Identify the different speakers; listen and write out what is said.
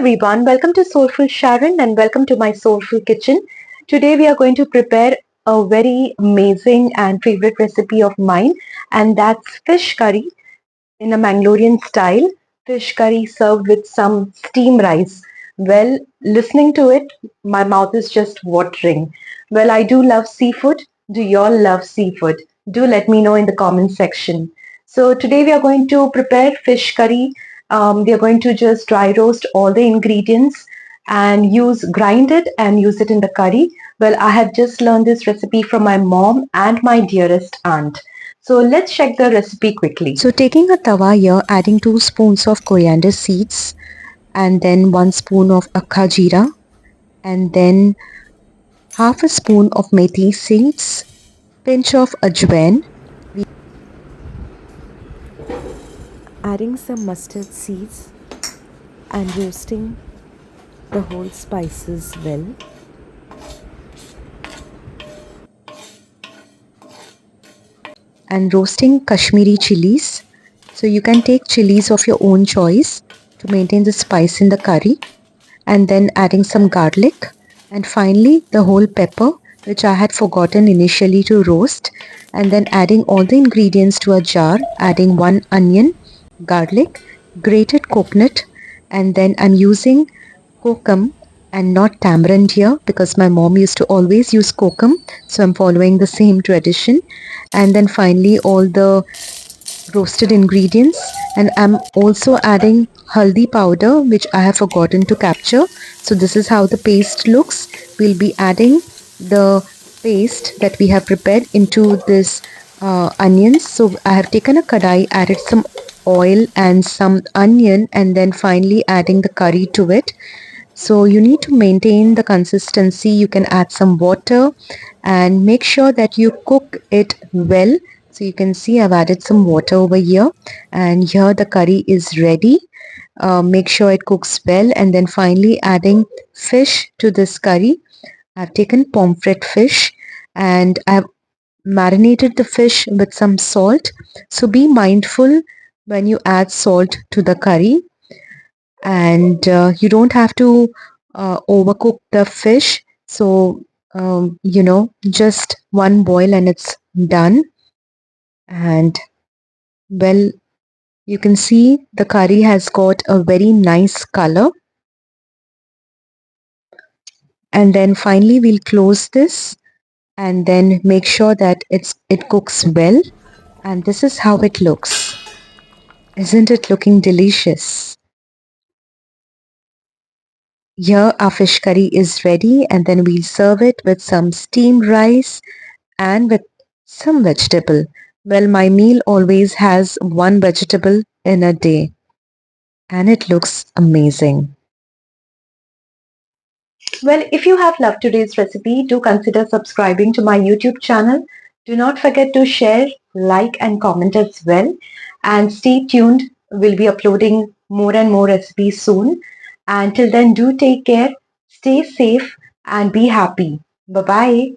Speaker 1: everyone, welcome to Soulful Sharon and welcome to my Soulful Kitchen. Today we are going to prepare a very amazing and favorite recipe of mine, and that's fish curry in a Mangalorean style. Fish curry served with some steam rice. Well, listening to it, my mouth is just watering. Well, I do love seafood. Do y'all love seafood? Do let me know in the comment section. So today we are going to prepare fish curry. We are going to just dry roast all the ingredients and grind it and use it in the curry. Well, I have just learned this recipe from my mom and my dearest aunt. So let's check the recipe quickly.
Speaker 2: So taking a tawa here, adding 2 spoons of coriander seeds and then 1 spoon of akha jeera and then half a spoon of methi seeds, pinch of ajwain, adding some mustard seeds and roasting the whole spices well. And roasting Kashmiri chilies. So you can take chilies of your own choice to maintain the spice in the curry. And then adding some garlic. And finally the whole pepper, which I had forgotten initially to roast. And then adding all the ingredients to a jar, adding 1 onion, garlic, grated coconut, and then I'm using kokum and not tamarind here because my mom used to always use kokum, so I'm following the same tradition. And then finally all the roasted ingredients, and I'm also adding haldi powder which I have forgotten to capture. So this is how the paste looks. We'll be adding the paste that we have prepared into this onions. So I have taken a kadai, added some oil and some onion, and then finally adding the curry to it. So you need to maintain the consistency. You can add some water and make sure that you cook it well. So you can see I've added some water over here, and here the curry is ready. Make sure it cooks well, and then finally adding fish to this curry. I've taken pomfret fish and I've marinated the fish with some salt. So be mindful when you add salt to the curry, and you don't have to overcook the fish. So just one boil and it's done. And well, you can see the curry has got a very nice color. And then finally we'll close this and then make sure that it cooks well. And this is how it looks. Isn't it looking delicious? Here our fish curry is ready, and then we'll serve it with some steamed rice and with some vegetable. Well, my meal always has one vegetable in a day, and it looks amazing.
Speaker 1: Well, if you have loved today's recipe, do consider subscribing to my YouTube channel. Do not forget to share, like and comment as well. And stay tuned. We'll be uploading more and more recipes soon. Until then, do take care, stay safe and be happy. Bye-bye.